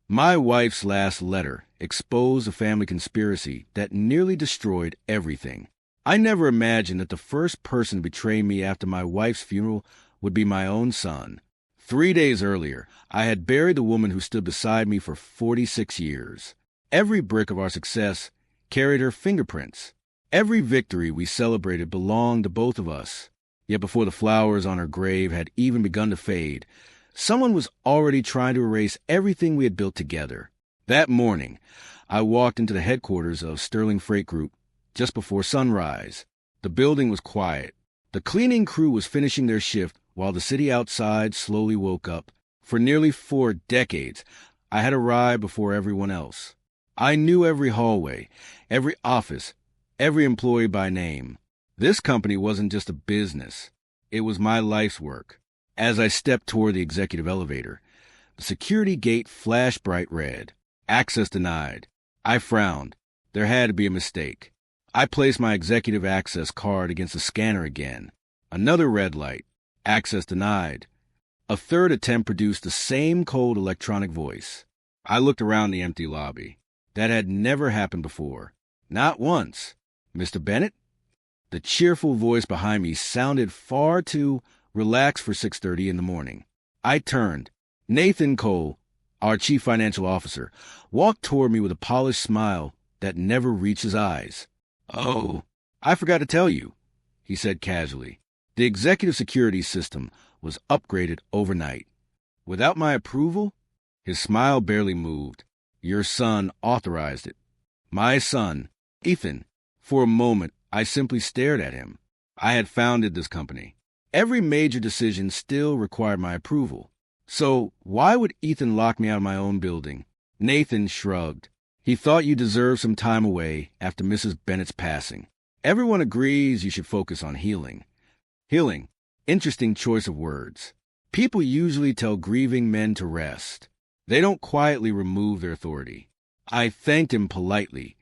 My wife's last letter exposed a family conspiracy that nearly destroyed everything. I never imagined that the first person to betray me after my wife's funeral would be my own son. 3 days earlier, I had buried the woman who stood beside me for 46 years. Every brick of our success carried her fingerprints. Every victory we celebrated belonged to both of us. Yet before the flowers on her grave had even begun to fade, someone was already trying to erase everything we had built together. That morning, I walked into the headquarters of Sterling Freight Group just before sunrise. The building was quiet. The cleaning crew was finishing their shift while the city outside slowly woke up. For nearly 4 decades, I had arrived before everyone else. I knew every hallway, every office, every employee by name. This company wasn't just a business. It was my life's work. As I stepped toward the executive elevator, the security gate flashed bright red. Access denied. I frowned. There had to be a mistake. I placed my executive access card against the scanner again. Another red light. Access denied. A third attempt produced the same cold electronic voice. I looked around the empty lobby. That had never happened before. Not once. Mr. Bennett? The cheerful voice behind me sounded far too relaxed for 6:30 in the morning. I turned. Nathan Cole, our chief financial officer, walked toward me with a polished smile that never reached his eyes. "Oh, I forgot to tell you," he said casually. The executive security system was upgraded overnight. Without my approval? His smile barely moved. Your son authorized it. My son, Ethan. For a moment, I simply stared at him. I had founded this company. Every major decision still required my approval. So why would Ethan lock me out of my own building? Nathan shrugged. He thought you deserved some time away after Mrs. Bennett's passing. Everyone agrees you should focus on healing. Healing. Interesting choice of words. People usually tell grieving men to rest. They don't quietly remove their authority. I thanked him politely,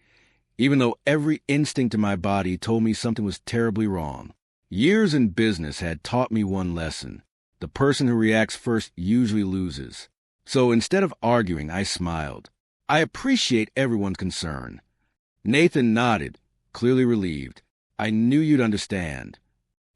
even though every instinct in my body told me something was terribly wrong. Years in business had taught me one lesson. The person who reacts first usually loses. So instead of arguing, I smiled. I appreciate everyone's concern. Nathan nodded, clearly relieved. I knew you'd understand.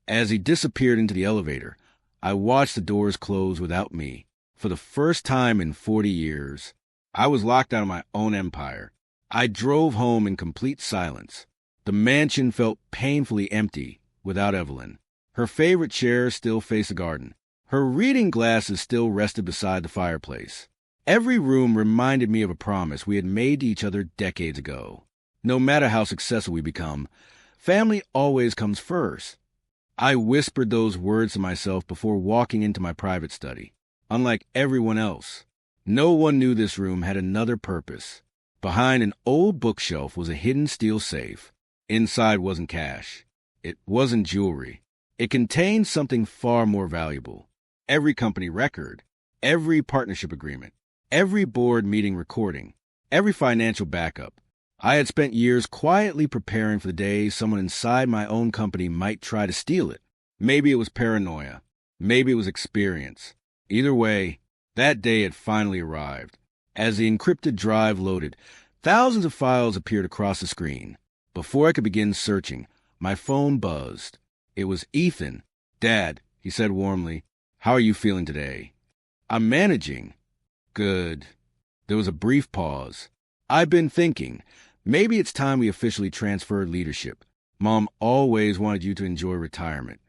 As he disappeared into the elevator, I watched the doors close without me. For the first time in 40 years, I was locked out of my own empire. I drove home in complete silence. The mansion felt painfully empty without Evelyn. Her favorite chair still faced the garden. Her reading glasses still rested beside the fireplace. Every room reminded me of a promise we had made to each other decades ago. No matter how successful we become, family always comes first. I whispered those words to myself before walking into my private study. Unlike everyone else, no one knew this room had another purpose. Behind an old bookshelf was a hidden steel safe. Inside wasn't cash. It wasn't jewelry. It contained something far more valuable. Every company record, every partnership agreement, every board meeting recording, every financial backup. I had spent years quietly preparing for the day someone inside my own company might try to steal it. Maybe it was paranoia. Maybe it was experience. Either way, that day had finally arrived. As the encrypted drive loaded, thousands of files appeared across the screen. Before I could begin searching, my phone buzzed. It was Ethan. "Dad," he said warmly, "how are you feeling today?" "I'm managing." "Good." There was a brief pause. "I've been thinking, maybe it's time we officially transferred leadership. Mom always wanted you to enjoy retirement."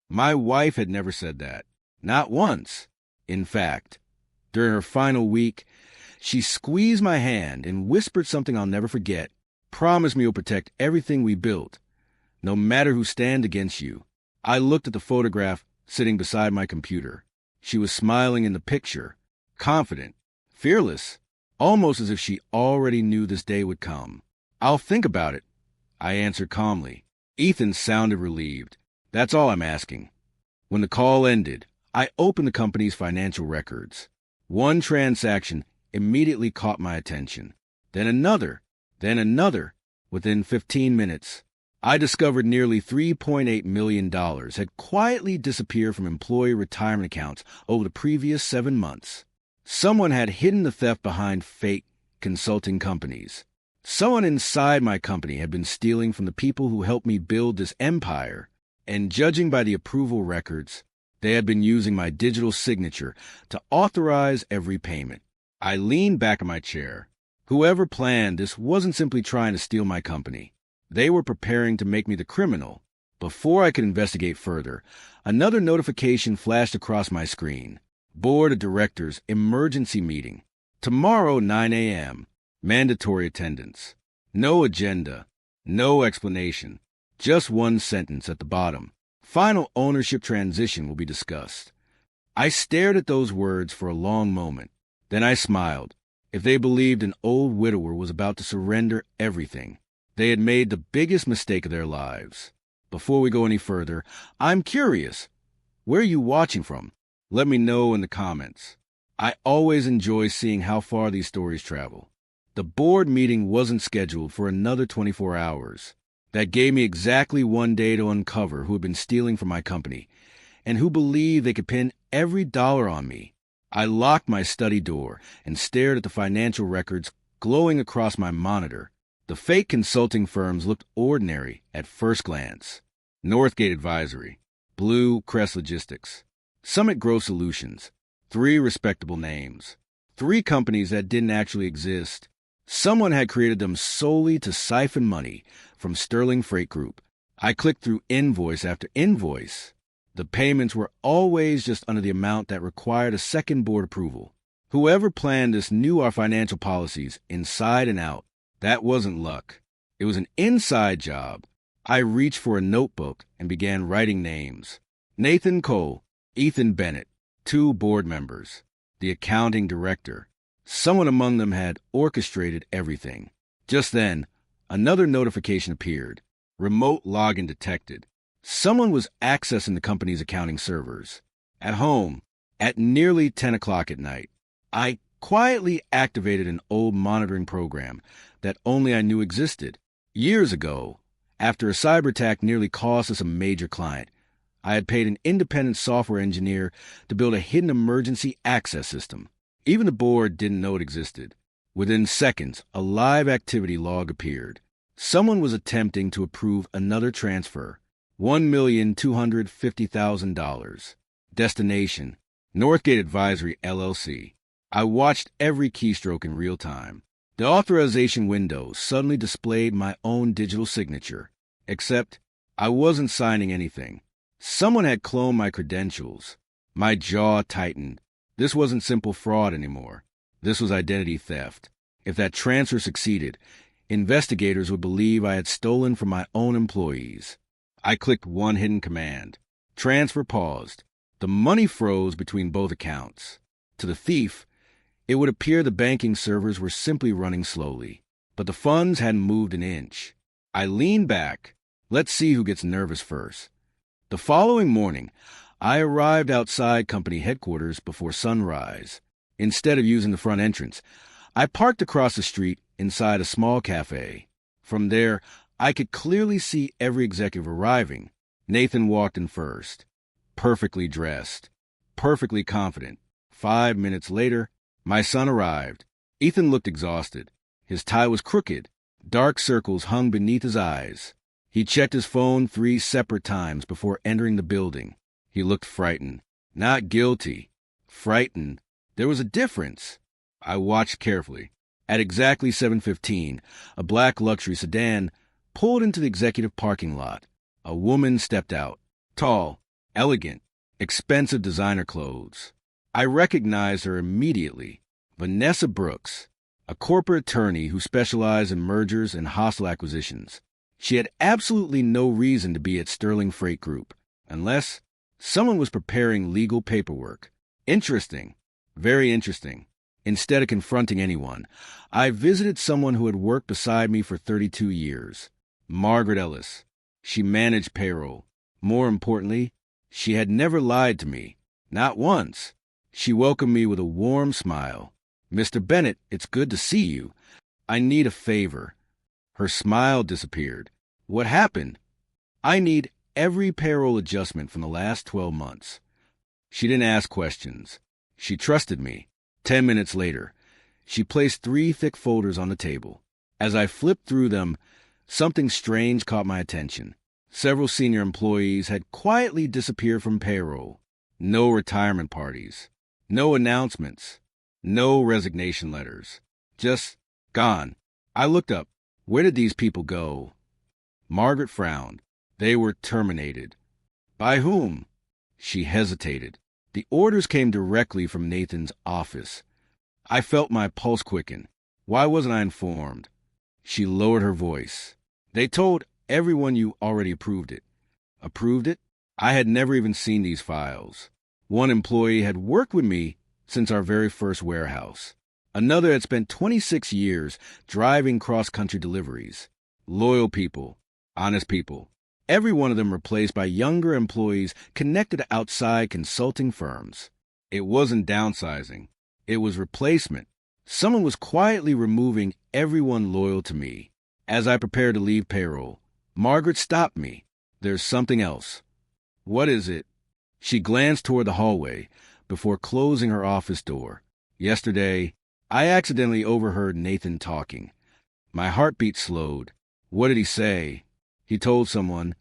My wife had never said that. Not once. In fact, during her final week, she squeezed my hand and whispered something I'll never forget. "Promise me you'll protect everything we built, no matter who stands against you." I looked at the photograph sitting beside my computer. She was smiling in the picture, confident, fearless, almost as if she already knew this day would come. "I'll think about it," I answered calmly. Ethan sounded relieved. "That's all I'm asking." When the call ended, I opened the company's financial records. One transaction immediately caught my attention. Then another. Within 15 minutes, I discovered nearly $3.8 million had quietly disappeared from employee retirement accounts over the previous 7 months. Someone had hidden the theft behind fake consulting companies. Someone inside my company had been stealing from the people who helped me build this empire, and judging by the approval records, they had been using my digital signature to authorize every payment. I leaned back in my chair. Whoever planned this wasn't simply trying to steal my company. They were preparing to make me the criminal. Before I could investigate further, another notification flashed across my screen. Board of Directors Emergency Meeting. Tomorrow, 9 a.m. Mandatory attendance. No agenda. No explanation. Just one sentence at the bottom. Final ownership transition will be discussed. I stared at those words for a long moment. Then I smiled. If they believed an old widower was about to surrender everything, they had made the biggest mistake of their lives. Before we go any further, I'm curious. Where are you watching from? Let me know in the comments. I always enjoy seeing how far these stories travel. The board meeting wasn't scheduled for another 24 hours. That gave me exactly one day to uncover who had been stealing from my company and who believed they could pin every dollar on me. I locked my study door and stared at the financial records glowing across my monitor. The fake consulting firms looked ordinary at first glance. Northgate Advisory, Blue Crest Logistics, Summit Growth Solutions, 3 respectable names, 3 companies that didn't actually exist. Someone had created them solely to siphon money from Sterling Freight Group. I clicked through invoice after invoice. The payments were always just under the amount that required a second board approval. Whoever planned this knew our financial policies inside and out. That wasn't luck. It was an inside job. I reached for a notebook and began writing names. Nathan Cole, Ethan Bennett, 2 board members, the accounting director. Someone among them had orchestrated everything. Just then, another notification appeared. Remote login detected. Someone was accessing the company's accounting servers. At home, at nearly 10 o'clock at night, I quietly activated an old monitoring program that only I knew existed. Years ago, after a cyber attack nearly cost us a major client, I had paid an independent software engineer to build a hidden emergency access system. Even the board didn't know it existed. Within seconds, a live activity log appeared. Someone was attempting to approve another transfer, $1,250,000. Destination, Northgate Advisory, LLC. I watched every keystroke in real time. The authorization window suddenly displayed my own digital signature, except I wasn't signing anything. Someone had cloned my credentials. My jaw tightened. This wasn't simple fraud anymore. This was identity theft. If that transfer succeeded, investigators would believe I had stolen from my own employees. I clicked one hidden command. Transfer paused. The money froze between both accounts. To the thief, it would appear the banking servers were simply running slowly, but the funds hadn't moved an inch. I leaned back. Let's see who gets nervous first. The following morning, I arrived outside company headquarters before sunrise. Instead of using the front entrance, I parked across the street inside a small cafe. From there, I could clearly see every executive arriving. Nathan walked in first, perfectly dressed, perfectly confident. 5 minutes later, my son arrived. Ethan looked exhausted. His tie was crooked. Dark circles hung beneath his eyes. He checked his phone 3 separate times before entering the building. He looked frightened. Not guilty. Frightened. There was a difference. I watched carefully. At exactly 7:15, a black luxury sedan pulled into the executive parking lot. A woman stepped out. Tall, elegant, expensive designer clothes. I recognized her immediately. Vanessa Brooks, a corporate attorney who specialized in mergers and hostile acquisitions. She had absolutely no reason to be at Sterling Freight Group, unless someone was preparing legal paperwork. Interesting. Very interesting. Instead of confronting anyone, I visited someone who had worked beside me for 32 years. Margaret Ellis. She managed payroll. More importantly, she had never lied to me. Not once. She welcomed me with a warm smile. Mr. Bennett, it's good to see you. I need a favor. Her smile disappeared. What happened? I need every payroll adjustment from the last 12 months. She didn't ask questions. She trusted me. 10 minutes later, she placed 3 thick folders on the table. As I flipped through them, something strange caught my attention. Several senior employees had quietly disappeared from payroll. No retirement parties. No announcements. No resignation letters. Just gone. I looked up. Where did these people go? Margaret frowned. They were terminated. By whom? She hesitated. The orders came directly from Nathan's office. I felt my pulse quicken. Why wasn't I informed? She lowered her voice. They told everyone you already approved it. Approved it? I had never even seen these files. One employee had worked with me since our very first warehouse. Another had spent 26 years driving cross-country deliveries. Loyal people. Honest people. Every one of them replaced by younger employees connected to outside consulting firms. It wasn't downsizing. It was replacement. Someone was quietly removing everyone loyal to me. As I prepared to leave payroll, Margaret stopped me. There's something else. What is it? She glanced toward the hallway before closing her office door. Yesterday, I accidentally overheard Nathan talking. My heartbeat slowed. What did he say? He told someone.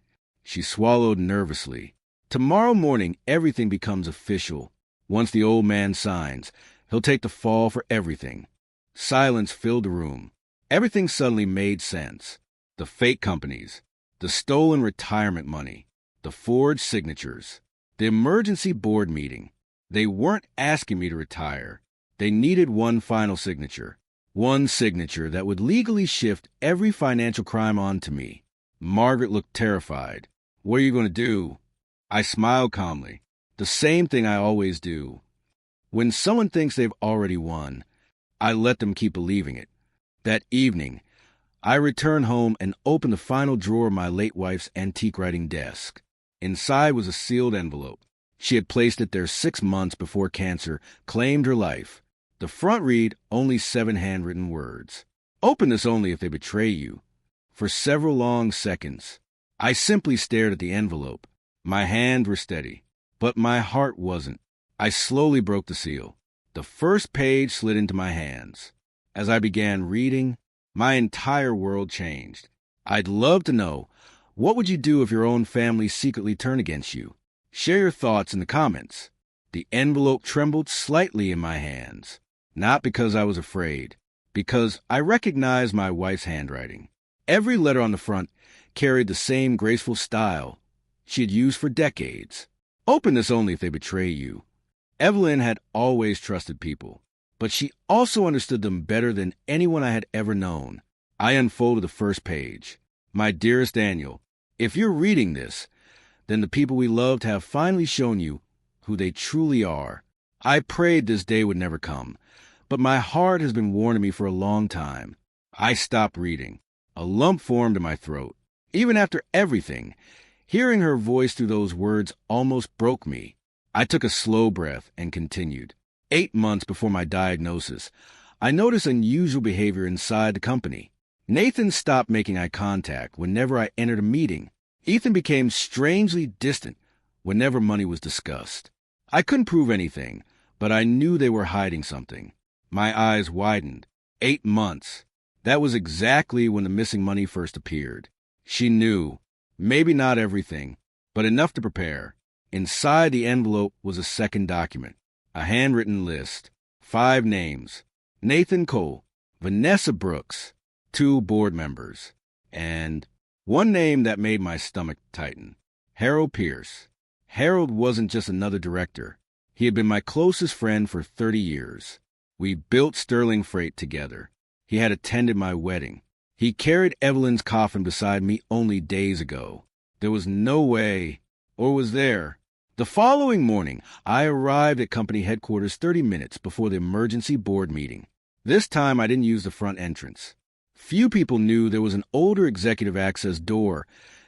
She swallowed nervously. Tomorrow morning, everything becomes official. Once the old man signs, he'll take the fall for everything. Silence filled the room. Everything suddenly made sense. The fake companies, the stolen retirement money, the forged signatures, the emergency board meeting. They weren't asking me to retire. They needed one final signature. One signature that would legally shift every financial crime onto me. Margaret looked terrified. What are you going to do? I smiled calmly. The same thing I always do. When someone thinks they've already won, I let them keep believing it. That evening, I returned home and opened the final drawer of my late wife's antique writing desk. Inside was a sealed envelope. She had placed it there 6 months before cancer claimed her life. The front read only 7 handwritten words. Open this only if they betray you. For several long seconds, I simply stared at the envelope. My hands were steady, but my heart wasn't. I slowly broke the seal. The first page slid into my hands. As I began reading, my entire world changed. I'd love to know, what would you do if your own family secretly turned against you? Share your thoughts in the comments. The envelope trembled slightly in my hands. Not because I was afraid, because I recognized my wife's handwriting. Every letter on the front carried the same graceful style she had used for decades. Open this only if they betray you. Evelyn had always trusted people, but she also understood them better than anyone I had ever known. I unfolded the first page. My dearest Daniel, if you're reading this, then the people we loved have finally shown you who they truly are. I prayed this day would never come, but my heart has been warning me for a long time. I stopped reading. A lump formed in my throat. Even after everything, hearing her voice through those words almost broke me. I took a slow breath and continued. 8 months before my diagnosis, I noticed unusual behavior inside the company. Nathan stopped making eye contact whenever I entered a meeting. Ethan became strangely distant whenever money was discussed. I couldn't prove anything, but I knew they were hiding something. My eyes widened. 8 months. That was exactly when the missing money first appeared. She knew. Maybe not everything, but enough to prepare. Inside the envelope was a second document. A handwritten list. 5 names. Nathan Cole, Vanessa Brooks, 2 board members, and one name that made my stomach tighten. Harold Pierce. Harold wasn't just another director. He had been my closest friend for 30 years. We built Sterling Freight together. He had attended my wedding. He carried Evelyn's coffin beside me only days ago. There was no way, or was there? The following morning, I arrived at company headquarters 30 minutes before the emergency board meeting. This time, I didn't use the front entrance. Few people knew there was an older executive access door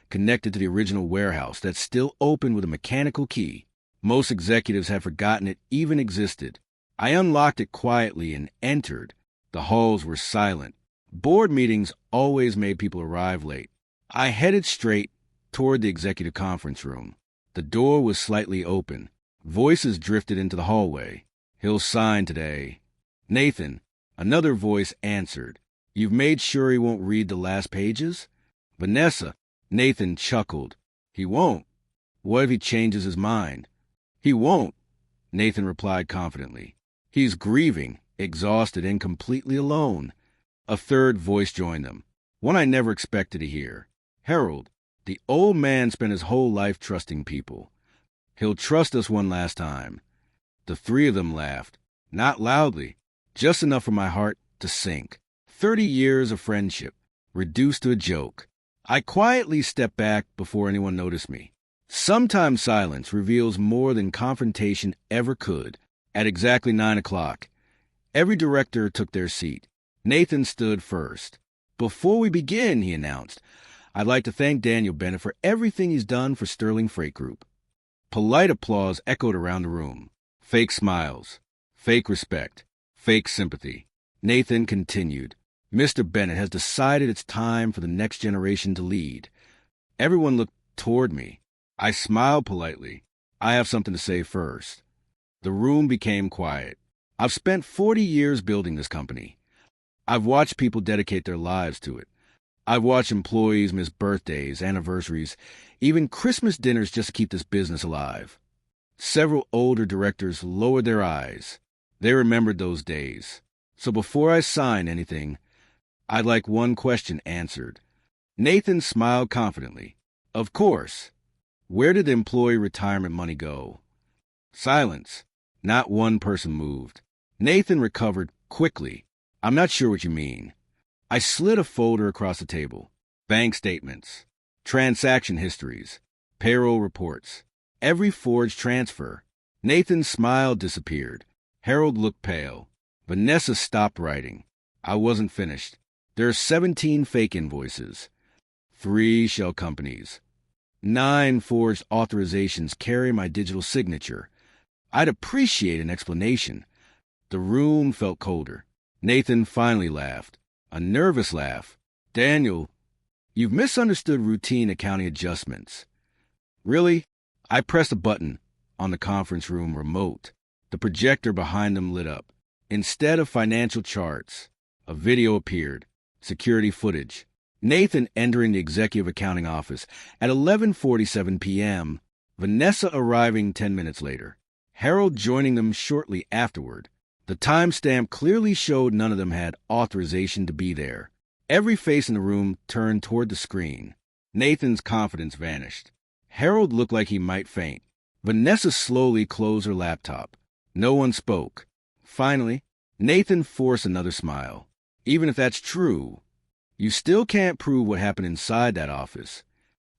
connected to the original warehouse that still opened with a mechanical key. Most executives had forgotten it even existed. I unlocked it quietly and entered. The halls were silent. Board meetings always made people arrive late. I headed straight toward the executive conference room. The door was slightly open. Voices drifted into the hallway. He'll sign today. Nathan, another voice answered. You've made sure he won't read the last pages? Vanessa, Nathan chuckled. He won't. What if he changes his mind? He won't, Nathan replied confidently. He's grieving, exhausted, and completely alone. A third voice joined them, one I never expected to hear. Harold, the old man spent his whole life trusting people. He'll trust us one last time. The three of them laughed, not loudly, just enough for my heart to sink. 30 years of friendship, reduced to a joke. I quietly stepped back before anyone noticed me. Sometimes silence reveals more than confrontation ever could. At exactly 9 o'clock, every director took their seat. Nathan stood first. Before we begin, he announced, I'd like to thank Daniel Bennett for everything he's done for Sterling Freight Group. Polite applause echoed around the room. Fake smiles, fake respect, fake sympathy. Nathan continued, Mr. Bennett has decided it's time for the next generation to lead. Everyone looked toward me. I smiled politely. I have something to say first. The room became quiet. I've spent 40 years building this company. I've watched people dedicate their lives to it. I've watched employees miss birthdays, anniversaries, even Christmas dinners just to keep this business alive. Several older directors lowered their eyes. They remembered those days. So before I sign anything, I'd like one question answered. Nathan smiled confidently. Of course. Where did the employee retirement money go? Silence. Not one person moved. Nathan recovered quickly. I'm not sure what you mean. I slid a folder across the table. Bank statements, transaction histories, payroll reports, every forged transfer. Nathan's smile disappeared. Harold looked pale. Vanessa stopped writing. I wasn't finished. There are 17 fake invoices, 3 shell companies, 9 forged authorizations carry my digital signature. I'd appreciate an explanation. The room felt colder. Nathan finally laughed. A nervous laugh. Daniel, you've misunderstood routine accounting adjustments. Really? I pressed a button on the conference room remote. The projector behind them lit up. Instead of financial charts, a video appeared. Security footage. Nathan entering the executive accounting office at 11:47 p.m. Vanessa arriving 10 minutes later. Harold joining them shortly afterward. The timestamp clearly showed none of them had authorization to be there. Every face in the room turned toward the screen. Nathan's confidence vanished. Harold looked like he might faint. Vanessa slowly closed her laptop. No one spoke. Finally, Nathan forced another smile. Even if that's true, you still can't prove what happened inside that office.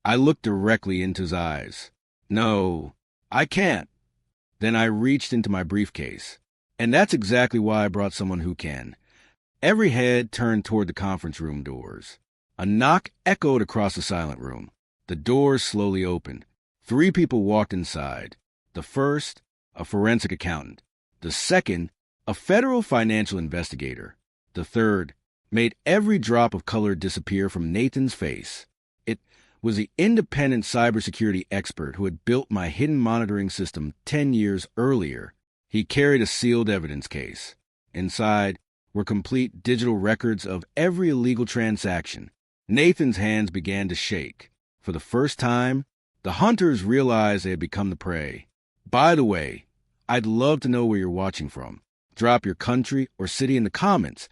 I looked directly into his eyes. No, I can't. Then I reached into my briefcase. And that's exactly why I brought someone who can. Every head turned toward the conference room doors. A knock echoed across the silent room. The doors slowly opened. 3 people walked inside. The first, a forensic accountant. The second, a federal financial investigator. The third made every drop of color disappear from Nathan's face. It was the independent cybersecurity expert who had built my hidden monitoring system 10 years earlier. He carried a sealed evidence case. Inside were complete digital records of every illegal transaction. Nathan's hands began to shake. For the first time, the hunters realized they had become the prey. By the way, I'd love to know where you're watching from. Drop your country or city in the comments.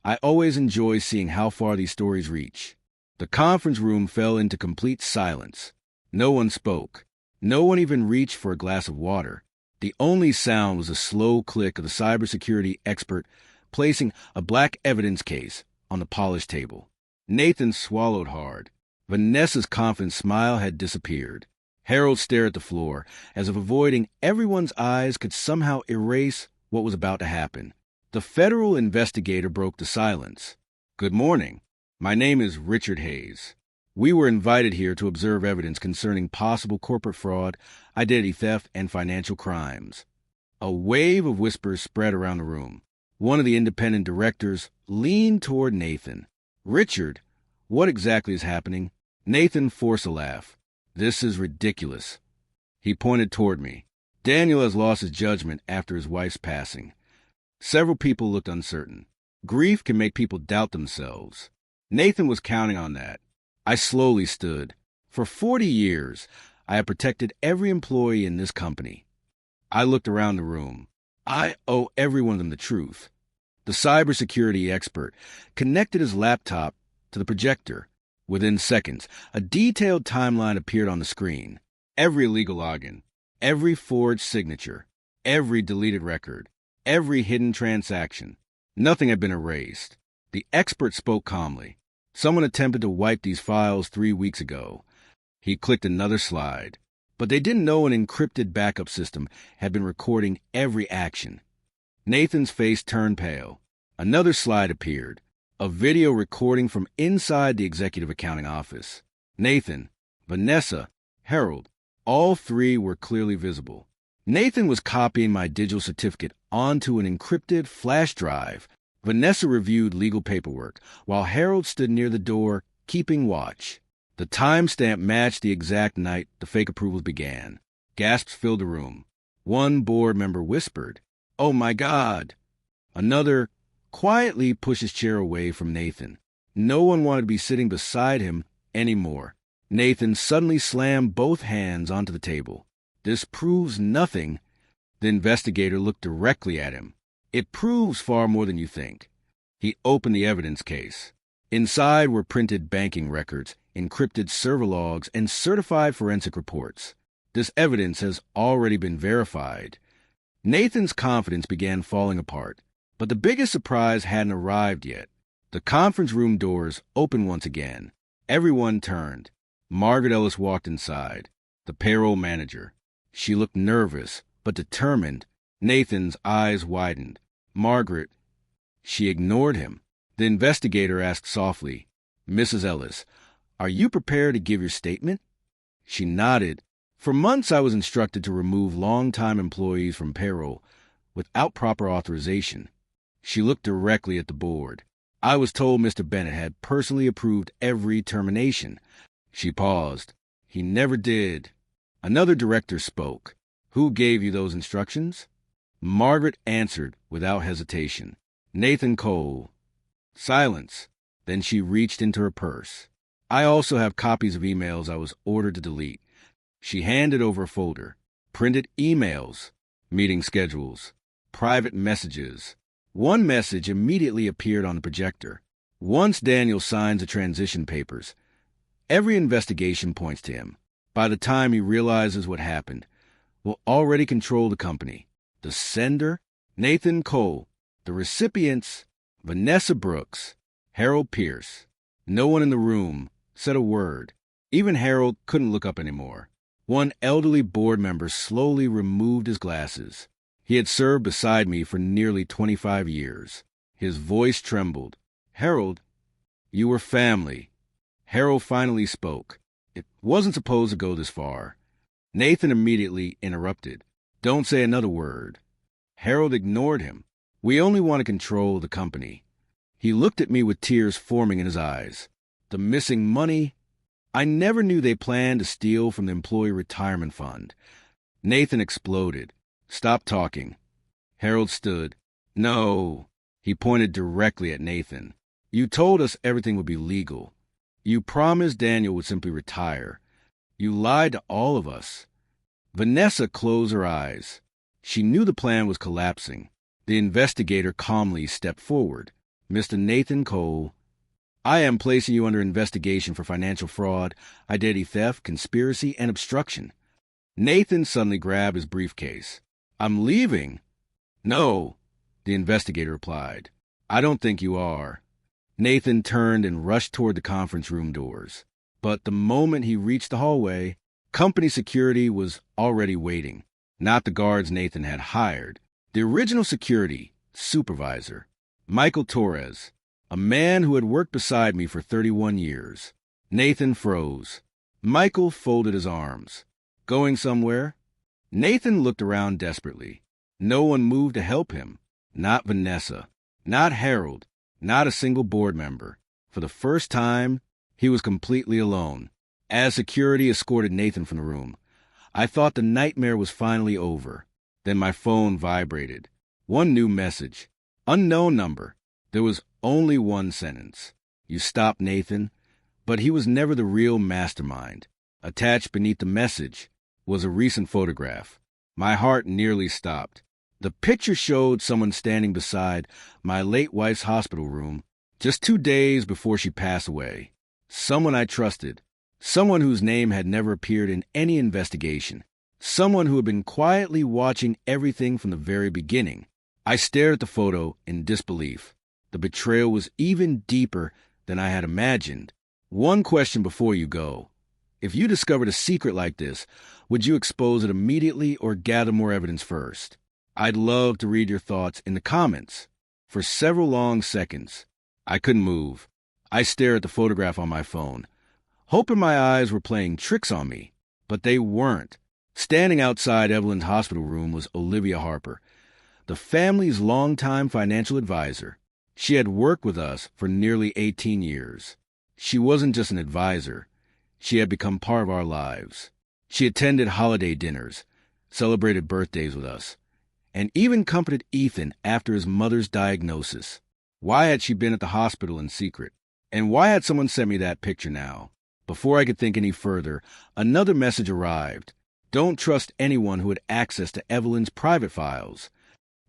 I always enjoy seeing how far these stories reach. The conference room fell into complete silence. No one spoke. No one even reached for a glass of water. The only sound was a slow click of the cybersecurity expert placing a black evidence case on the polished table. Nathan swallowed hard. Vanessa's confident smile had disappeared. Harold stared at the floor, as if avoiding everyone's eyes could somehow erase what was about to happen. The federal investigator broke the silence. Good morning. My name is Richard Hayes. We were invited here to observe evidence concerning possible corporate fraud, identity theft, and financial crimes. A wave of whispers spread around the room. One of the independent directors leaned toward Nathan. Richard, what exactly is happening? Nathan forced a laugh. This is ridiculous. He pointed toward me. Daniel has lost his judgment after his wife's passing. Several people looked uncertain. Grief can make people doubt themselves. Nathan was counting on that. I slowly stood. For 40 years, I have protected every employee in this company. I looked around the room. I owe every one of them the truth. The cybersecurity expert connected his laptop to the projector. Within seconds, a detailed timeline appeared on the screen. Every illegal login, every forged signature, every deleted record, every hidden transaction. Nothing had been erased. The expert spoke calmly. Someone attempted to wipe these files 3 weeks ago. He clicked another slide. But they didn't know an encrypted backup system had been recording every action. Nathan's face turned pale. Another slide appeared. A video recording from inside the executive accounting office. Nathan, Vanessa, Harold, all three were clearly visible. Nathan was copying my digital certificate onto an encrypted flash drive. Vanessa reviewed legal paperwork, while Harold stood near the door, keeping watch. The timestamp matched the exact night the fake approvals began. Gasps filled the room. One board member whispered, "Oh my God!" Another quietly pushed his chair away from Nathan. No one wanted to be sitting beside him anymore. Nathan suddenly slammed both hands onto the table. "This proves nothing." The investigator looked directly at him. "It proves far more than you think." He opened the evidence case. Inside were printed banking records, encrypted server logs, and certified forensic reports. This evidence has already been verified. Nathan's confidence began falling apart, but the biggest surprise hadn't arrived yet. The conference room doors opened once again. Everyone turned. Margaret Ellis walked inside, the payroll manager. She looked nervous, but determined. Nathan's eyes widened. "Margaret." She ignored him. The investigator asked softly, "Mrs. Ellis, are you prepared to give your statement?" She nodded. "For months I was instructed to remove long-time employees from payroll without proper authorization." She looked directly at the board. "I was told Mr. Bennett had personally approved every termination." She paused. "He never did." Another director spoke. "Who gave you those instructions?" Margaret answered without hesitation. "Nathan Cole." Silence. Then she reached into her purse. "I also have copies of emails I was ordered to delete." She handed over a folder. Printed emails, meeting schedules, private messages. One message immediately appeared on the projector. "Once Daniel signs the transition papers, every investigation points to him. By the time he realizes what happened, we'll already control the company." The sender, Nathan Cole. The recipients, Vanessa Brooks, Harold Pierce. No one in the room said a word. Even Harold couldn't look up anymore. One elderly board member slowly removed his glasses. He had served beside me for nearly 25 years. His voice trembled. "Harold, you were family." Harold finally spoke. "It wasn't supposed to go this far." Nathan immediately interrupted. "Don't say another word." Harold ignored him. "We only want to control the company." He looked at me with tears forming in his eyes. "The missing money? I never knew they planned to steal from the employee retirement fund." Nathan exploded. "Stop talking." Harold stood. "No." He pointed directly at Nathan. "You told us everything would be legal. You promised Daniel would simply retire. You lied to all of us." Vanessa closed her eyes. She knew the plan was collapsing. The investigator calmly stepped forward. "Mr. Nathan Cole, I am placing you under investigation for financial fraud, identity theft, conspiracy, and obstruction." Nathan suddenly grabbed his briefcase. "I'm leaving." "No," the investigator replied. "I don't think you are." Nathan turned and rushed toward the conference room doors. But the moment he reached the hallway, company security was already waiting. Not the guards Nathan had hired. The original security supervisor, Michael Torres, a man who had worked beside me for 31 years. Nathan froze. Michael folded his arms. "Going somewhere?" Nathan looked around desperately. No one moved to help him. Not Vanessa. Not Harold. Not a single board member. For the first time, he was completely alone. As security escorted Nathan from the room, I thought the nightmare was finally over. Then my phone vibrated. One new message. Unknown number. There was only one sentence. You stopped Nathan, but he was never the real mastermind. Attached beneath the message was a recent photograph. My heart nearly stopped. The picture showed someone standing beside my late wife's hospital room just 2 days before she passed away. Someone I trusted. Someone whose name had never appeared in any investigation. Someone who had been quietly watching everything from the very beginning. I stared at the photo in disbelief. The betrayal was even deeper than I had imagined. One question before you go. If you discovered a secret like this, would you expose it immediately or gather more evidence first? I'd love to read your thoughts in the comments. For several long seconds, I couldn't move. I stared at the photograph on my phone, hoping my eyes were playing tricks on me, but they weren't. Standing outside Evelyn's hospital room was Olivia Harper, the family's longtime financial advisor. She had worked with us for nearly 18 years. She wasn't just an advisor. She had become part of our lives. She attended holiday dinners, celebrated birthdays with us, and even comforted Ethan after his mother's diagnosis. Why had she been at the hospital in secret? And why had someone sent me that picture now? Before I could think any further, another message arrived. Don't trust anyone who had access to Evelyn's private files.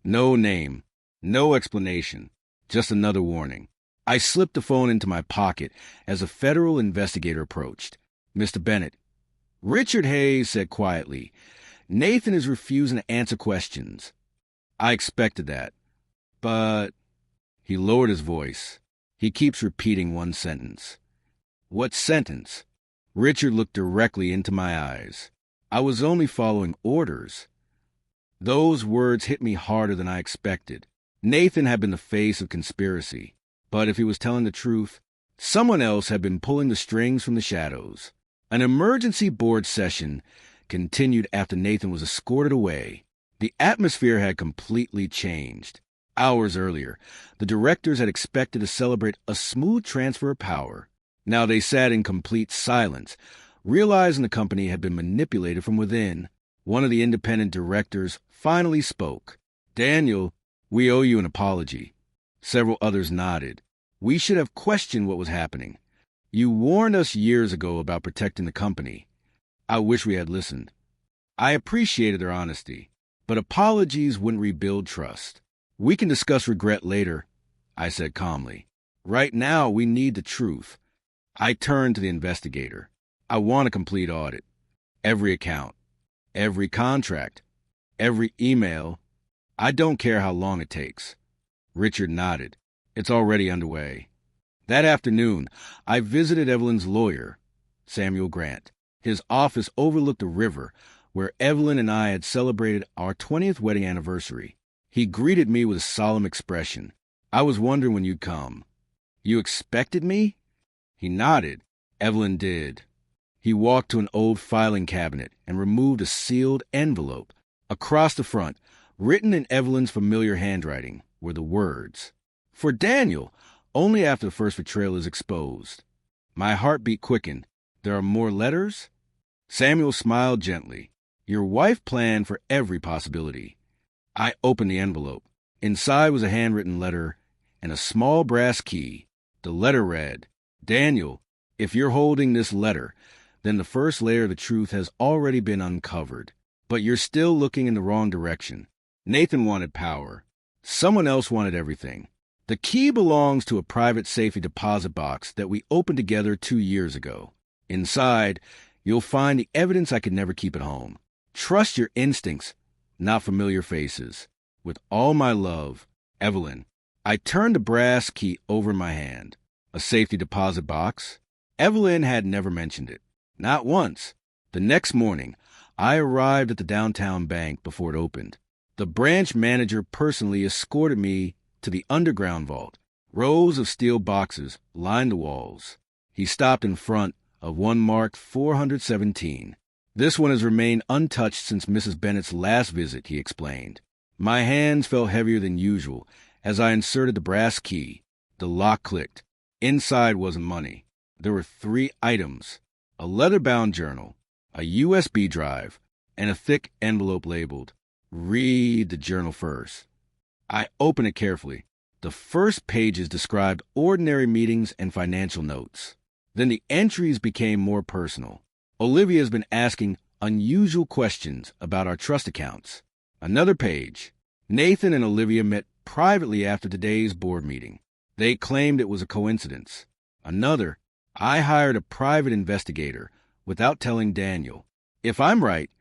No name, no explanation, just another warning. I slipped the phone into my pocket as a federal investigator approached. Mr. Bennett. Richard Hayes said quietly, Nathan is refusing to answer questions. I expected that. But he lowered his voice. He keeps repeating one sentence. What sentence? Richard looked directly into my eyes. I was only following orders. Those words hit me harder than I expected. Nathan had been the face of conspiracy. But if he was telling the truth, someone else had been pulling the strings from the shadows. An emergency board session continued after Nathan was escorted away. The atmosphere had completely changed. Hours earlier, the directors had expected to celebrate a smooth transfer of power. Now they sat in complete silence, realizing the company had been manipulated from within. One of the independent directors finally spoke. Daniel, we owe you an apology. Several others nodded. We should have questioned what was happening. You warned us years ago about protecting the company. I wish we had listened. I appreciated their honesty, but apologies wouldn't rebuild trust. We can discuss regret later, I said calmly. Right now, we need the truth. I turned to the investigator. I want a complete audit. Every account, every contract, every email. I don't care how long it takes. Richard nodded. It's already underway. That afternoon, I visited Evelyn's lawyer, Samuel Grant. His office overlooked the river where Evelyn and I had celebrated our 20th wedding anniversary. He greeted me with a solemn expression. I was wondering when you'd come. You expected me? He nodded. Evelyn did. He walked to an old filing cabinet and removed a sealed envelope. Across the front, written in Evelyn's familiar handwriting, were the words, For Daniel, only after the first betrayal is exposed. My heartbeat quickened. There are more letters? Samuel smiled gently. Your wife planned for every possibility. I opened the envelope. Inside was a handwritten letter and a small brass key. The letter read, Daniel, if you're holding this letter, then the first layer of the truth has already been uncovered. But you're still looking in the wrong direction. Nathan wanted power. Someone else wanted everything. The key belongs to a private safety deposit box that we opened together 2 years ago. Inside, you'll find the evidence I could never keep at home. Trust your instincts, not familiar faces. With all my love, Evelyn. I turned the brass key over in my hand. A safety deposit box? Evelyn had never mentioned it. Not once. The next morning, I arrived at the downtown bank before it opened. The branch manager personally escorted me to the underground vault. Rows of steel boxes lined the walls. He stopped in front of one marked 417. This one has remained untouched since Mrs. Bennett's last visit, he explained. My hands felt heavier than usual as I inserted the brass key. The lock clicked. Inside wasn't money. There were 3 items: a leather-bound journal, a USB drive, and a thick envelope labeled, Read the journal first. I open it carefully. The first pages described ordinary meetings and financial notes. Then the entries became more personal. Olivia has been asking unusual questions about our trust accounts. Another page. Nathan and Olivia met privately after today's board meeting. They claimed it was a coincidence. Another. I hired a private investigator without telling Daniel. If I'm right,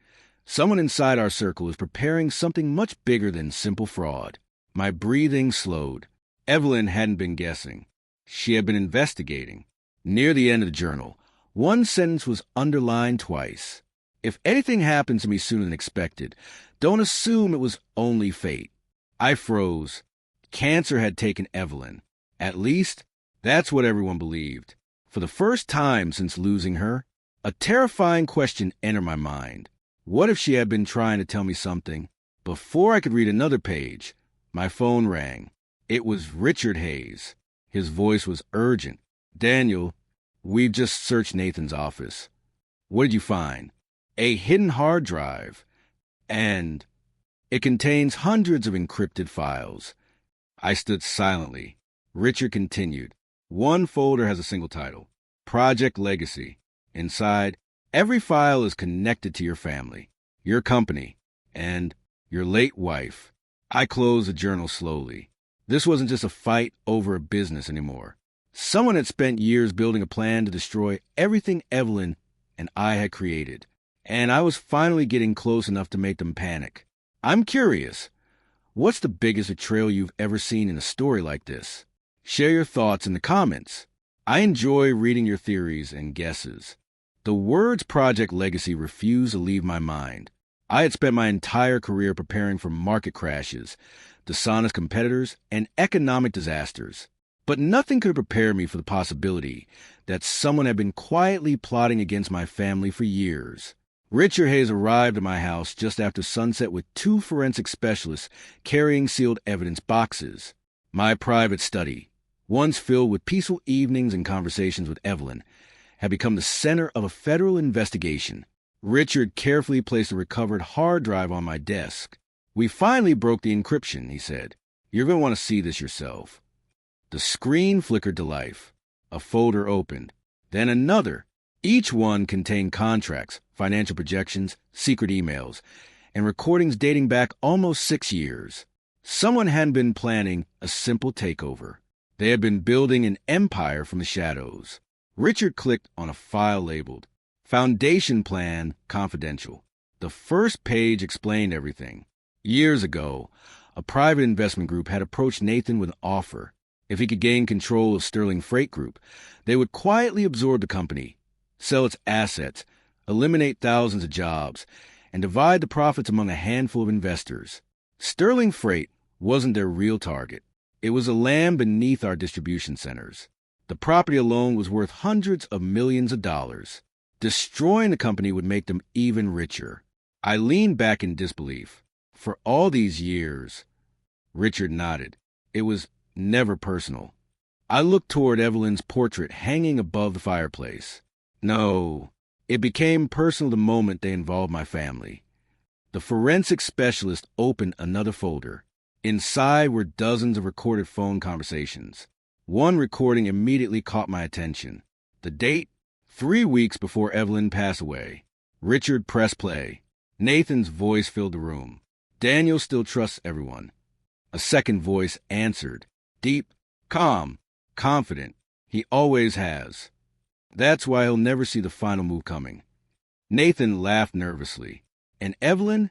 someone inside our circle is preparing something much bigger than simple fraud. My breathing slowed. Evelyn hadn't been guessing. She had been investigating. Near the end of the journal, one sentence was underlined twice. If anything happens to me sooner than expected, don't assume it was only fate. I froze. Cancer had taken Evelyn. At least, that's what everyone believed. For the first time since losing her, a terrifying question entered my mind. What if she had been trying to tell me something? Before I could read another page, my phone rang. It was Richard Hayes. His voice was urgent. Daniel, we've just searched Nathan's office. What did you find? A hidden hard drive. And it contains hundreds of encrypted files. I stood silently. Richard continued. One folder has a single title, Project Legacy. Inside, every file is connected to your family, your company, and your late wife. I closed the journal slowly. This wasn't just a fight over a business anymore. Someone had spent years building a plan to destroy everything Evelyn and I had created, and I was finally getting close enough to make them panic. I'm curious, what's the biggest betrayal you've ever seen in a story like this? Share your thoughts in the comments. I enjoy reading your theories and guesses. The words Project Legacy refused to leave my mind. I had spent my entire career preparing for market crashes, dishonest competitors, and economic disasters. But nothing could have prepared me for the possibility that someone had been quietly plotting against my family for years. Richard Hayes arrived at my house just after sunset with 2 forensic specialists carrying sealed evidence boxes. My private study, once filled with peaceful evenings and conversations with Evelyn, had become the center of a federal investigation. Richard carefully placed a recovered hard drive on my desk. We finally broke the encryption, he said. You're going to want to see this yourself. The screen flickered to life. A folder opened. Then another. Each one contained contracts, financial projections, secret emails, and recordings dating back almost 6 years. Someone hadn't been planning a simple takeover. They had been building an empire from the shadows. Richard clicked on a file labeled Foundation Plan Confidential. The first page explained everything. Years ago, a private investment group had approached Nathan with an offer. If he could gain control of Sterling Freight Group, they would quietly absorb the company, sell its assets, eliminate thousands of jobs, and divide the profits among a handful of investors. Sterling Freight wasn't their real target. It was a lamb beneath our distribution centers. The property alone was worth hundreds of millions of dollars. Destroying the company would make them even richer. I leaned back in disbelief. For all these years, Richard nodded. It was never personal. I looked toward Evelyn's portrait hanging above the fireplace. No, it became personal the moment they involved my family. The forensic specialist opened another folder. Inside were dozens of recorded phone conversations. One recording immediately caught my attention. The date? 3 weeks before Evelyn passed away. Richard pressed play. Nathan's voice filled the room. Daniel still trusts everyone. A second voice answered. Deep, calm, confident. He always has. That's why he'll never see the final move coming. Nathan laughed nervously. And Evelyn?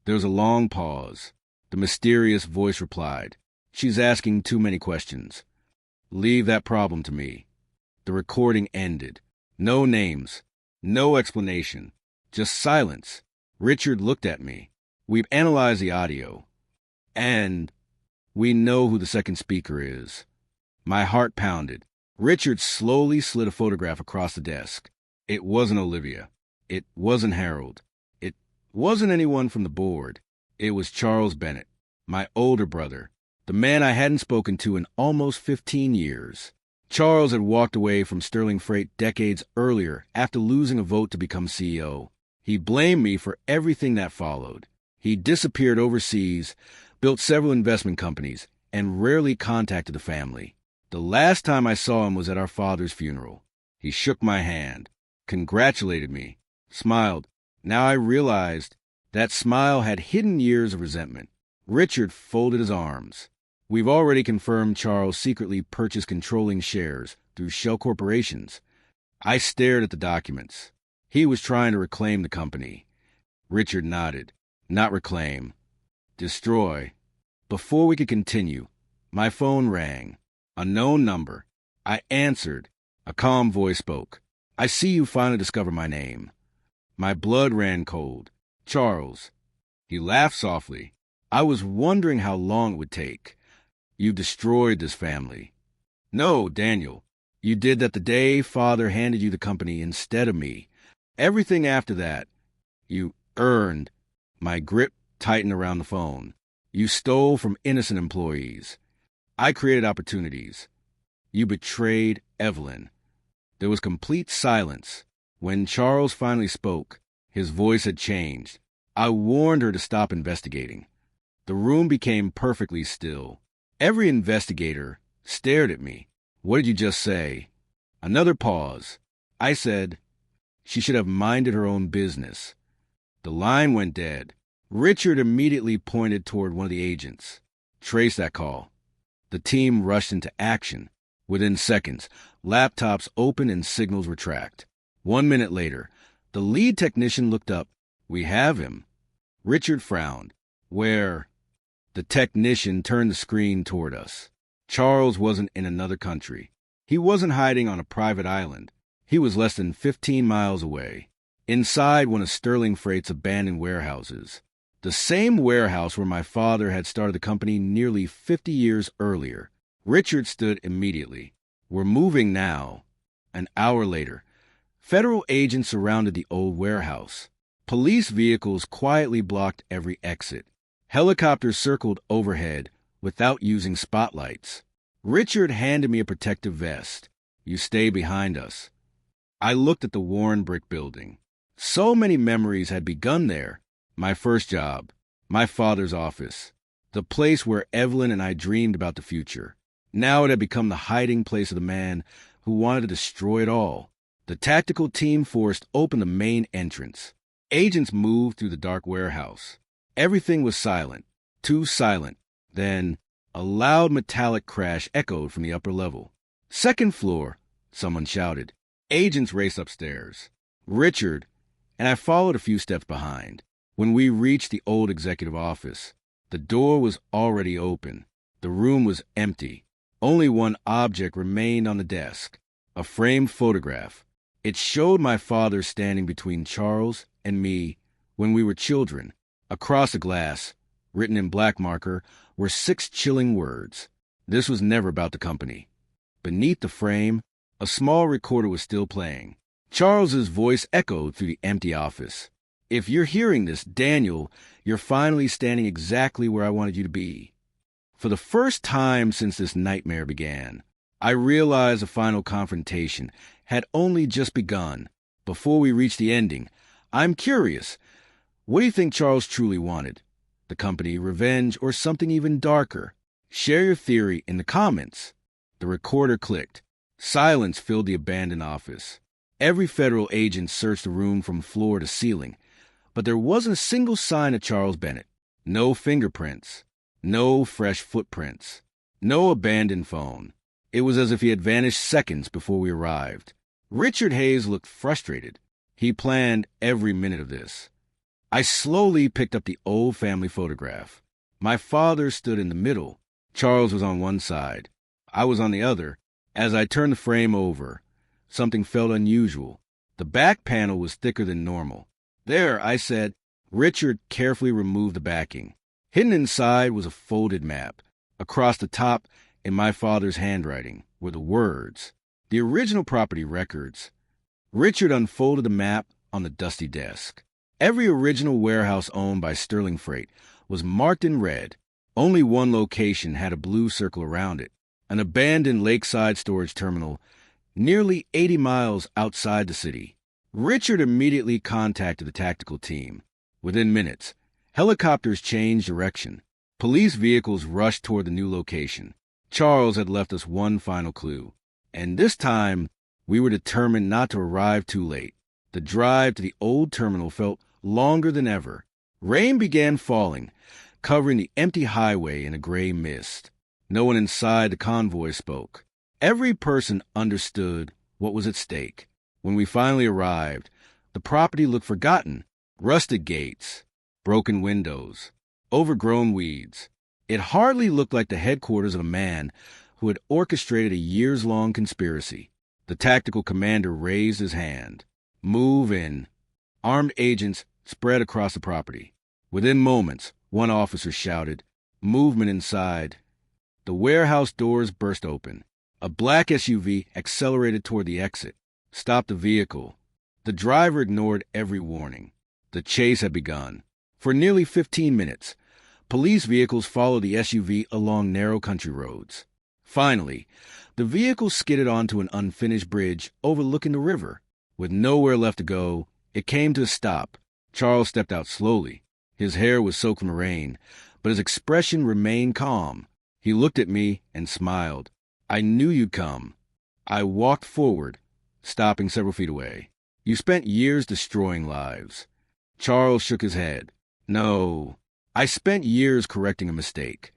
There was a long pause. The mysterious voice replied. She's asking too many questions. Leave that problem to me. The recording ended. No names. No explanation. Just silence. Richard looked at me. We've analyzed the audio. And we know who the second speaker is. My heart pounded. Richard slowly slid a photograph across the desk. It wasn't Olivia. It wasn't Harold. It wasn't anyone from the board. It was Charles Bennett, my older brother, the man I hadn't spoken to in almost 15 years. Charles had walked away from Sterling Freight decades earlier after losing a vote to become CEO. He blamed me for everything that followed. He disappeared overseas, built several investment companies, and rarely contacted the family. The last time I saw him was at our father's funeral. He shook my hand, congratulated me, smiled. Now I realized that smile had hidden years of resentment. Richard folded his arms. We've already confirmed Charles secretly purchased controlling shares through shell corporations. I stared at the documents. He was trying to reclaim the company. Richard nodded. Not reclaim. Destroy. Before we could continue, my phone rang. A known number. I answered. A calm voice spoke. I see you finally discovered my name. My blood ran cold. Charles. He laughed softly. I was wondering how long it would take. You destroyed this family. No, Daniel. You did that the day Father handed you the company instead of me. Everything after that, you earned. My grip tightened around the phone. You stole from innocent employees. I created opportunities. You betrayed Evelyn. There was complete silence. When Charles finally spoke, his voice had changed. I warned her to stop investigating. The room became perfectly still. Every investigator stared at me. What did you just say? Another pause. I said, she should have minded her own business. The line went dead. Richard immediately pointed toward one of the agents. Trace that call. The team rushed into action. Within seconds, laptops opened and signals were tracked. 1 minute later, the lead technician looked up. We have him. Richard frowned. Where? The technician turned the screen toward us. Charles wasn't in another country. He wasn't hiding on a private island. He was less than 15 miles away, inside one of Sterling Freight's abandoned warehouses. The same warehouse where my father had started the company nearly 50 years earlier. Richard stood immediately. We're moving now. An hour later, federal agents surrounded the old warehouse. Police vehicles quietly blocked every exit. Helicopters circled overhead without using spotlights. Richard handed me a protective vest. You stay behind us. I looked at the worn brick building. So many memories had begun there. My first job, my father's office, the place where Evelyn and I dreamed about the future. Now it had become the hiding place of the man who wanted to destroy it all. The tactical team forced open the main entrance. Agents moved through the dark warehouse. Everything was silent, too silent. Then a loud metallic crash echoed from the upper level. Second floor, someone shouted. Agents raced upstairs. Richard and I followed a few steps behind. When we reached the old executive office, the door was already open. The room was empty. Only one object remained on the desk, a framed photograph. It showed my father standing between Charles and me when we were children. Across the glass, written in black marker, were 6 chilling words. This was never about the company. Beneath the frame, a small recorder was still playing. Charles's voice echoed through the empty office. If you're hearing this, Daniel, you're finally standing exactly where I wanted you to be. For the first time since this nightmare began, I realized the final confrontation had only just begun. Before we reach the ending, I'm curious. What do you think Charles truly wanted? The company, revenge, or something even darker? Share your theory in the comments. The recorder clicked. Silence filled the abandoned office. Every federal agent searched the room from floor to ceiling, but there wasn't a single sign of Charles Bennett. No fingerprints. No fresh footprints. No abandoned phone. It was as if he had vanished seconds before we arrived. Richard Hayes looked frustrated. He planned every minute of this. I slowly picked up the old family photograph. My father stood in the middle. Charles was on one side. I was on the other. As I turned the frame over, something felt unusual. The back panel was thicker than normal. There, I said. Richard carefully removed the backing. Hidden inside was a folded map. Across the top, in my father's handwriting, were the words, the original property records. Richard unfolded the map on the dusty desk. Every original warehouse owned by Sterling Freight was marked in red. Only one location had a blue circle around it, an abandoned lakeside storage terminal nearly 80 miles outside the city. Richard immediately contacted the tactical team. Within minutes, helicopters changed direction. Police vehicles rushed toward the new location. Charles had left us one final clue, and this time we were determined not to arrive too late. The drive to the old terminal felt longer than ever. Rain began falling, covering the empty highway in a gray mist. No one inside the convoy spoke. Every person understood what was at stake. When we finally arrived, the property looked forgotten. Rusted gates, broken windows, overgrown weeds. It hardly looked like the headquarters of a man who had orchestrated a years-long conspiracy. The tactical commander raised his hand. "Move in." Armed agents spread across the property. Within moments, one officer shouted, "Movement inside." The warehouse doors burst open. A black SUV accelerated toward the exit. "Stop the vehicle." The driver ignored every warning. The chase had begun. For nearly 15 minutes, police vehicles followed the SUV along narrow country roads. Finally, the vehicle skidded onto an unfinished bridge overlooking the river. With nowhere left to go, it came to a stop. Charles stepped out slowly. His hair was soaked from the rain, but his expression remained calm. He looked at me and smiled. "I knew you'd come." I walked forward, stopping several feet away. "You spent years destroying lives." Charles shook his head. "No, I spent years correcting a mistake."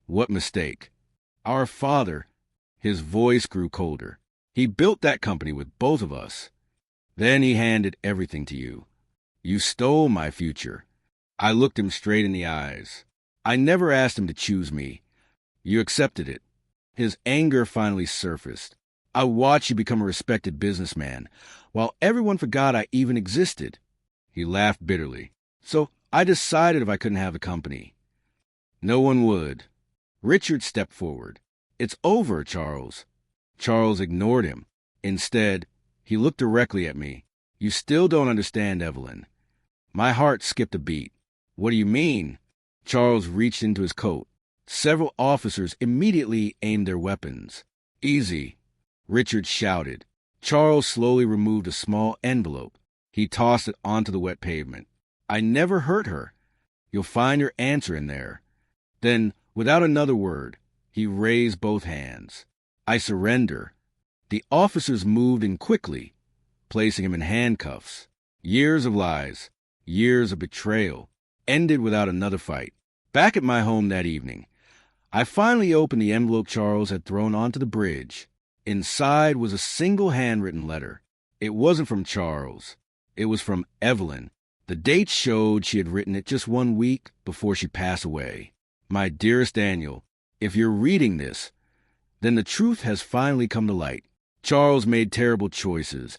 "What mistake?" "Our father." His voice grew colder. "He built that company with both of us. Then he handed everything to you. You stole my future." I looked him straight in the eyes. "I never asked him to choose me. You accepted it." His anger finally surfaced. "I watched you become a respected businessman, while everyone forgot I even existed." He laughed bitterly. "So I decided if I couldn't have the company, no one would." Richard stepped forward. "It's over, Charles." Charles ignored him. Instead, he looked directly at me. "You still don't understand, Evelyn." My heart skipped a beat. "What do you mean?" Charles reached into his coat. Several officers immediately aimed their weapons. "Easy," Richard shouted. Charles slowly removed a small envelope. He tossed it onto the wet pavement. "I never hurt her. You'll find your answer in there." Then, without another word, he raised both hands. "I surrender." The officers moved in quickly, placing him in handcuffs. Years of lies, years of betrayal, ended without another fight. Back at my home that evening, I finally opened the envelope Charles had thrown onto the bridge. Inside was a single handwritten letter. It wasn't from Charles. It was from Evelyn. The date showed she had written it just 1 week before she passed away. "My dearest Daniel, if you're reading this, then the truth has finally come to light. Charles made terrible choices,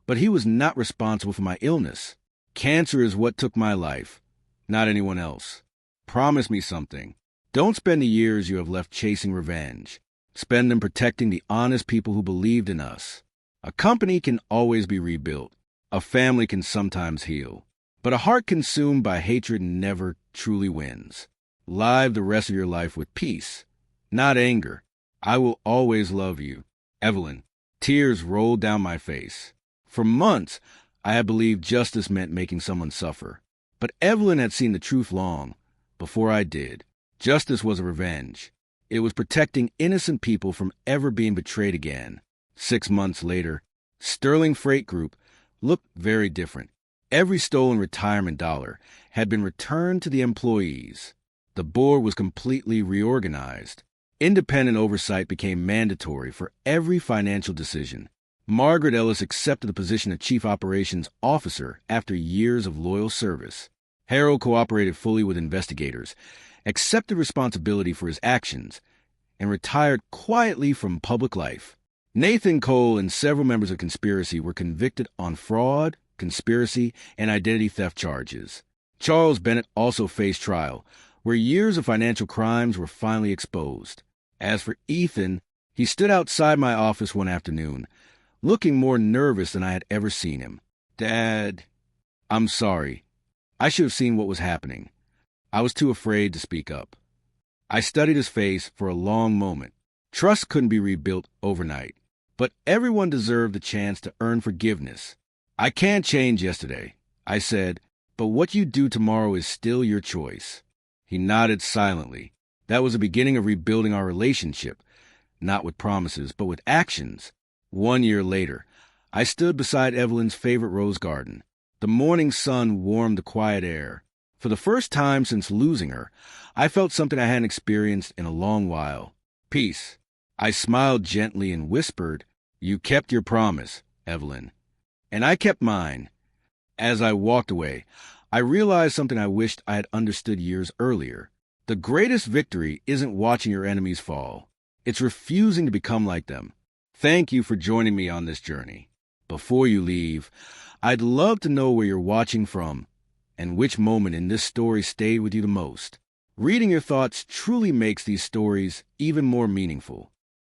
but he was not responsible for my illness. Cancer is what took my life, not anyone else. Promise me something. Don't spend the years you have left chasing revenge. Spend them protecting the honest people who believed in us. A company can always be rebuilt. A family can sometimes heal. But a heart consumed by hatred never truly wins. Live the rest of your life with peace, not anger. I will always love you. Evelyn." Tears rolled down my face. For months, I had believed justice meant making someone suffer. But Evelyn had seen the truth long before I did. Justice was a revenge. It was protecting innocent people from ever being betrayed again. 6 months later, Sterling Freight Group looked very different. Every stolen retirement dollar had been returned to the employees. The board was completely reorganized. Independent oversight became mandatory for every financial decision. Margaret Ellis accepted the position of Chief Operations Officer after years of loyal service. Harold cooperated fully with investigators, accepted responsibility for his actions, and retired quietly from public life. Nathan Cole and several members of conspiracy were convicted on fraud, conspiracy, and identity theft charges. Charles Bennett also faced trial, where years of financial crimes were finally exposed. As for Ethan, he stood outside my office one afternoon, looking more nervous than I had ever seen him. "Dad, I'm sorry. I should have seen what was happening. I was too afraid to speak up." I studied his face for a long moment. Trust couldn't be rebuilt overnight, but everyone deserved the chance to earn forgiveness. "I can't change yesterday," I said, "but what you do tomorrow is still your choice." He nodded silently. That was the beginning of rebuilding our relationship, not with promises, but with actions. 1 year later, I stood beside Evelyn's favorite rose garden. The morning sun warmed the quiet air. For the first time since losing her, I felt something I hadn't experienced in a long while. Peace. I smiled gently and whispered, "You kept your promise, Evelyn." And I kept mine. As I walked away, I realized something I wished I had understood years earlier. The greatest victory isn't watching your enemies fall. It's refusing to become like them. Thank you for joining me on this journey. Before you leave, I'd love to know where you're watching from and which moment in this story stayed with you the most. Reading your thoughts truly makes these stories even more meaningful.